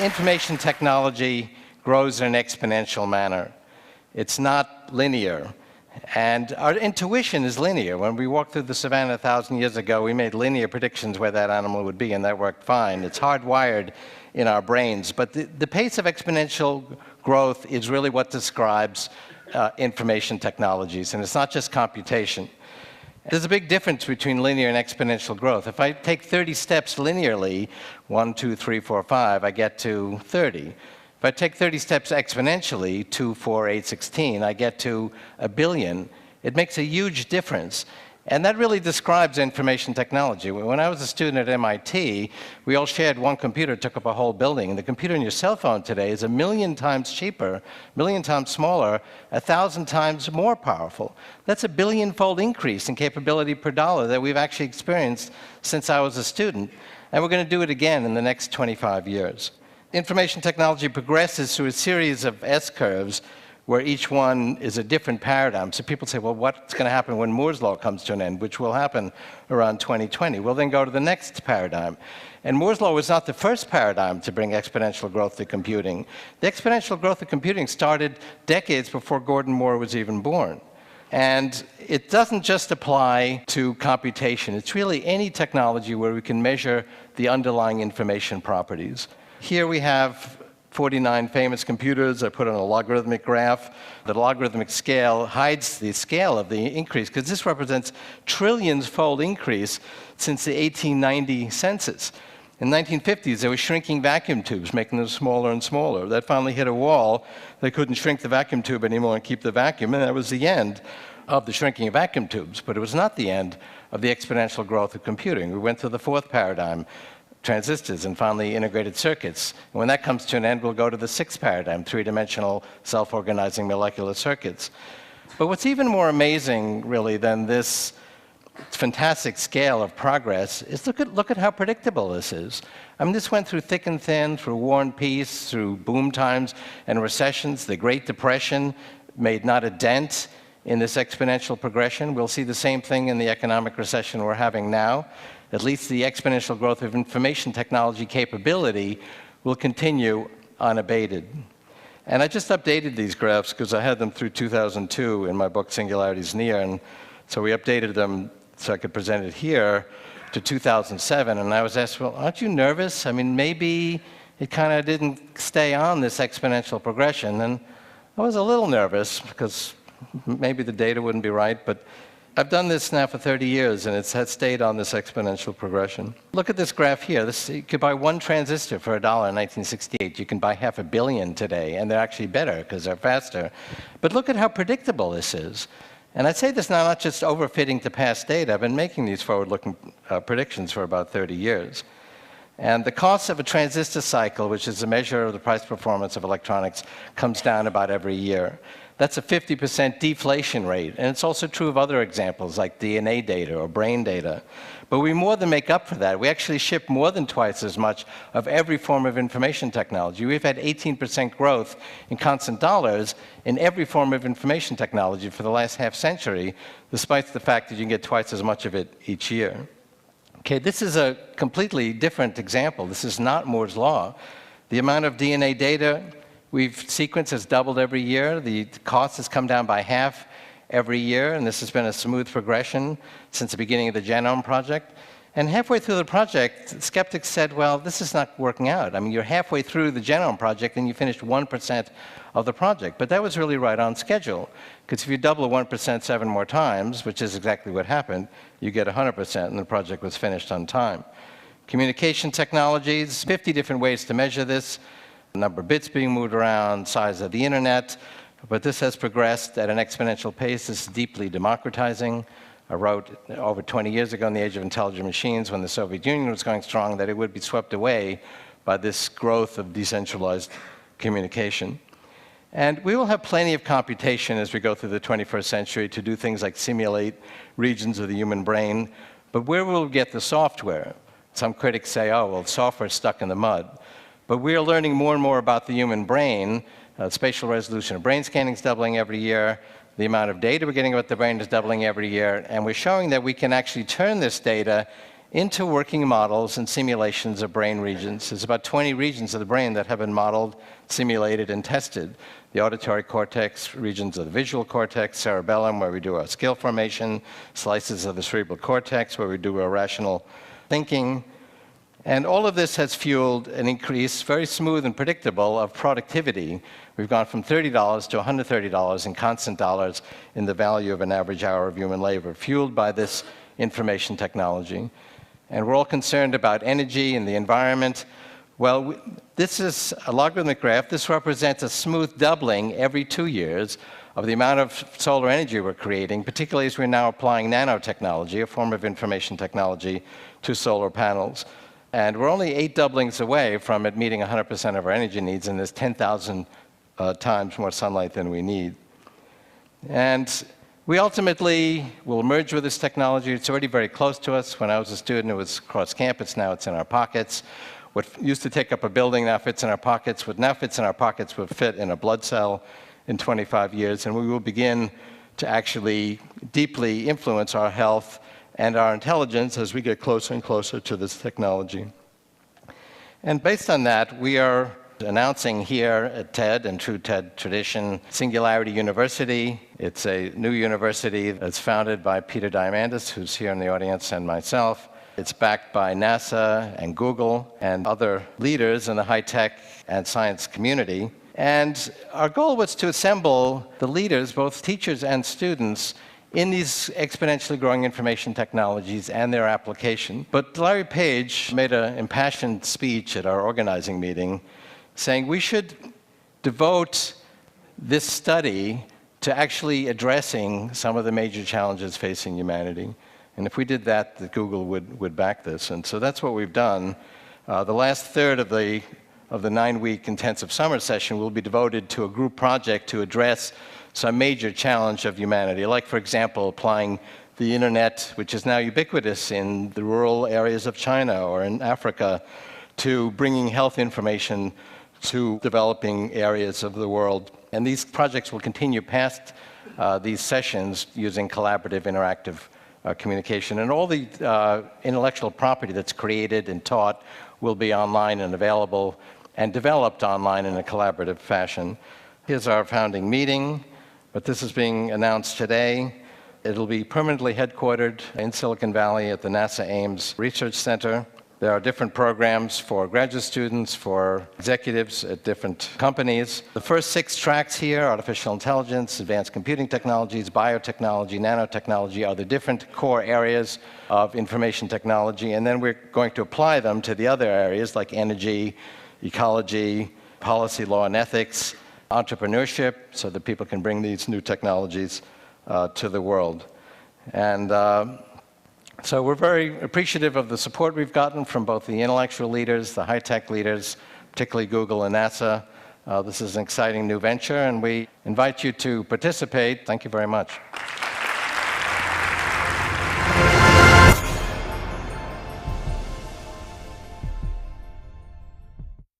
information technology grows in an exponential manner. It's not linear. And our intuition is linear. When we walked through the savannah 1,000 years ago, we made linear predictions where that animal would be, and that worked fine. It's hardwired in our brains. But the pace of exponential growth is really what describes information technologies, and it's not just computation. There's a big difference between linear and exponential growth. If I take 30 steps linearly, 1, 2, 3, 4, 5, I get to 30. If I take 30 steps exponentially, 2, 4, 8, 16, I get to 1 billion. It makes a huge difference. And that really describes information technology. When I was a student at MIT, we all shared one computer, took up a whole building. The computer in your cell phone today is 1 million times cheaper, 1 million times smaller, 1,000 times more powerful. That's a billion-fold increase in capability per dollar that we've actually experienced since I was a student. And we're going to do it again in the next 25 years. Information technology progresses through a series of S-curves where each one is a different paradigm. So people say, well, what's going to happen when Moore's law comes to an end, which will happen around 2020? We'll then go to the next paradigm. And Moore's law was not the first paradigm to bring exponential growth to computing. The exponential growth of computing started decades before Gordon Moore was even born. And it doesn't just apply to computation. It's really any technology where we can measure the underlying information properties. Here we have 49 famous computers I put on a logarithmic graph. The logarithmic scale hides the scale of the increase because this represents trillions-fold increase since the 1890 census. In the 1950s, they were shrinking vacuum tubes, making them smaller and smaller. That finally hit a wall. They couldn't shrink the vacuum tube anymore and keep the vacuum, and that was the end of the shrinking of vacuum tubes. But it was not the end of the exponential growth of computing. We went to the fourth paradigm, transistors, and finally integrated circuits. And when that comes to an end, we'll go to the sixth paradigm, three-dimensional self-organizing molecular circuits. But what's even more amazing, really, than this fantastic scale of progress is look at how predictable this is. I mean, this went through thick and thin, through war and peace, through boom times and recessions. The Great Depression made not a dent in this exponential progression. We'll see the same thing in the economic recession we're having now. At least the exponential growth of information technology capability will continue unabated. And I just updated these graphs because I had them through 2002 in my book Singularities Near, and so we updated them so I could present it here to 2007. And I was asked, well, aren't you nervous? I mean, maybe it kind of didn't stay on this exponential progression. And I was a little nervous because maybe the data wouldn't be right, but I've done this now for 30 years, and it has stayed on this exponential progression. Look at this graph here. You could buy one transistor for $1 in 1968. You can buy 500 million today, and they're actually better because they're faster. But look at how predictable this is. And I'd say this now not just overfitting to past data. I've been making these forward-looking predictions for about 30 years. And the cost of a transistor cycle, which is a measure of the price performance of electronics, comes down about every year. That's a 50% deflation rate. And it's also true of other examples like DNA data or brain data. But we more than make up for that. We actually ship more than twice as much of every form of information technology. We've had 18% growth in constant dollars in every form of information technology for the last half century, despite the fact that you can get twice as much of it each year. Okay, this is a completely different example. This is not Moore's law. The amount of DNA data we've sequenced has doubled every year. The cost has come down by half every year, and this has been a smooth progression since the beginning of the Genome Project. And halfway through the project, skeptics said, well, this is not working out. I mean, you're halfway through the Genome Project and you finished 1% of the project. But that was really right on schedule, because if you double 1% 7 more times, which is exactly what happened, you get 100%, and the project was finished on time. Communication technologies, 50 different ways to measure this. The number of bits being moved around, size of the internet, but this has progressed at an exponential pace. This is deeply democratizing. I wrote over 20 years ago in the Age of Intelligent Machines, when the Soviet Union was going strong, that it would be swept away by this growth of decentralized communication. And we will have plenty of computation as we go through the 21st century to do things like simulate regions of the human brain, but where will we get the software? Some critics say, oh, well, software is stuck in the mud. But we are learning more and more about the human brain. Spatial resolution of brain scanning is doubling every year. The amount of data we're getting about the brain is doubling every year. And we're showing that we can actually turn this data into working models and simulations of brain regions. There's about 20 regions of the brain that have been modeled, simulated, and tested. The auditory cortex, regions of the visual cortex, cerebellum, where we do our skill formation, slices of the cerebral cortex, where we do our rational thinking. And all of this has fueled an increase, very smooth and predictable, of productivity. We've gone from $30 to $130 in constant dollars in the value of an average hour of human labor, fueled by this information technology. And we're all concerned about energy and the environment. Well, this is a logarithmic graph. This represents a smooth doubling every 2 years of the amount of solar energy we're creating, particularly as we're now applying nanotechnology, a form of information technology, to solar panels. And we're only 8 doublings away from it meeting 100% of our energy needs, and there's 10,000 times more sunlight than we need. And we ultimately will merge with this technology. It's already very close to us. When I was a student, it was across campus. Now it's in our pockets. What used to take up a building now fits in our pockets. What now fits in our pockets will fit in a blood cell in 25 years. And we will begin to actually deeply influence our health and our intelligence as we get closer and closer to this technology. And based on that, we are announcing here at TED, in true TED tradition, Singularity University. It's a new university that's founded by Peter Diamandis, who's here in the audience, and myself. It's backed by NASA and Google and other leaders in the high-tech and science community. And our goal was to assemble the leaders, both teachers and students, in these exponentially growing information technologies and their application. But Larry Page made an impassioned speech at our organizing meeting saying we should devote this study to actually addressing some of the major challenges facing humanity. And if we did that, that Google would back this. And so that's what we've done. The last third of the 9-week intensive summer session will be devoted to a group project to address some major challenge of humanity, like, for example, applying the internet, which is now ubiquitous in the rural areas of China or in Africa, to bringing health information to developing areas of the world. And these projects will continue past these sessions using collaborative, interactive communication. And all the intellectual property that's created and taught will be online and available and developed online in a collaborative fashion. Here's our founding meeting, but this is being announced today. It'll be permanently headquartered in Silicon Valley at the NASA Ames Research Center. There are different programs for graduate students, for executives at different companies. The first 6 tracks here, artificial intelligence, advanced computing technologies, biotechnology, nanotechnology, are the different core areas of information technology. And then we're going to apply them to the other areas like energy, ecology, policy, law, and ethics, entrepreneurship, so that people can bring these new technologies to the world. And so we're very appreciative of the support we've gotten from both the intellectual leaders, the high-tech leaders, particularly Google and NASA. This is an exciting new venture, and we invite you to participate. Thank you very much.